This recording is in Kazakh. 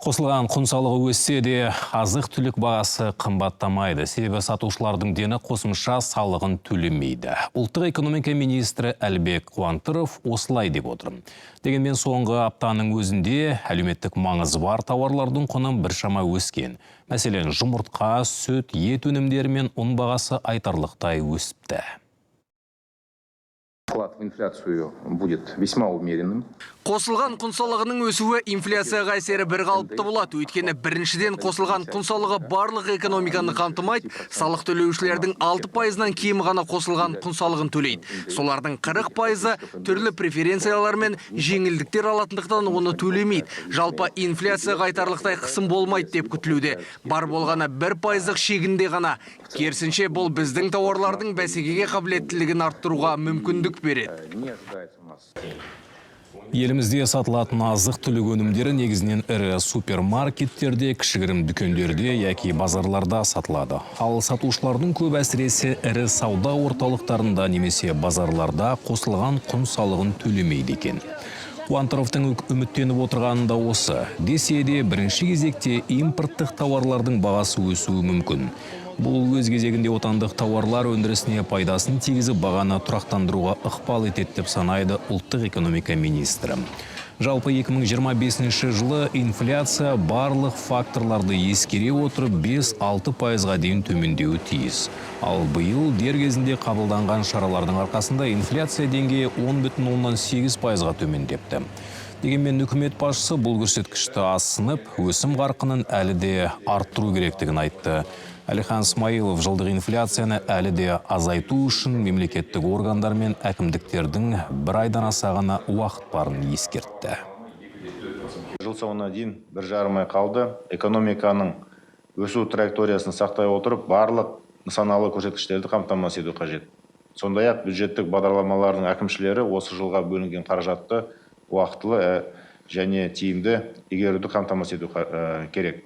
Қосылған құн салығы өссе де, азық-түлік бағасы қымбаттамайды. Себебі сатушылардың дені қосымша салығын төлемейді. Ұлттық экономика министрі Әлбек Қуантыров осылай деп отыр. Дегенмен соңғы аптаның өзінде әлеуметтік маңызы бар тауарлардың құны біршама өскен. Мәселен, жұмыртқа, сүт, ет өнімдері мен ұн бағасы айтарлықтай өсіпті. Вклад в инфляцию будет весьма умеренным. Қосылған құн салығының өсуі инфляцияға әсері бір қалыпты болады. Өйткені біріншіден қосылған құн салығы барлық экономиканы қамтымайды. Салық төлеушілердің 6%-нан кем ғана қосылған құн салығын төлейді. Солардың 40%-ы түрлі преференциялар мен жеңілдіктер алатындықтан оны төлемейді. Жалпы инфляция айтарлықтай қысым болмайды деп күтілуде. Бар болғаны 1%-ық шегінде ғана. Керісінше бұл біздің тауарлардың бәсекеге қабілеттілігін арттыруға мүмкіндік береді. Елімізде сатылатын азық-түлік өнімдері негізінен ірі супермаркеттерде, кішігірім дүкендерде яки базарларда сатылады. Ал сатушылардың көп әсіресе ірі сауда орталықтарында немесе базарларда қосылған құн салығын төлемейді екен. Қуантыровтың үміттеніп отырғанында осы. Десе де бірінші кезекте импорттық тауарлардың бағасы өсуі мүмкін. Бұл өз кезегінде отандық тауарлар өндірісіне пайдасын тигізіп бағаны тұрақтандыруға ықпал етеді деп санайды ұлттық экономика министрі. Жалпы 2025 жылы инфляция барлық факторларды ескере отырып 5-6%-ға дейін төмендеуі тиіс. Ал биыл дер кезінде қабылданған шаралардың арқасында инфляция деңгейі 10,8%-ға төмендепті. Дегенмен үкімет басшысы бұл көрсеткішті асынып, өсім қарқынын әлі де арттыру керектігін айтты. Әлихан Смайылов жылдық инфляцияны әлі де азайту үшін мемлекеттік органдар мен әкімдіктердің бір айдан аса ғана уақыт барын ескертті. Жыл соңына дейін 1,5 ай қалды. Экономиканың өсу траекториясын сақтай отырып, барлық нысаналы көрсеткіштерді қамтамасыз ету қажет. Сондай-ақ бюджеттік бағдарламалардың әкімшілері осы жылға бөлінген қаражатты уақытылы және тиімді игеруді қамтамасыз ету керек.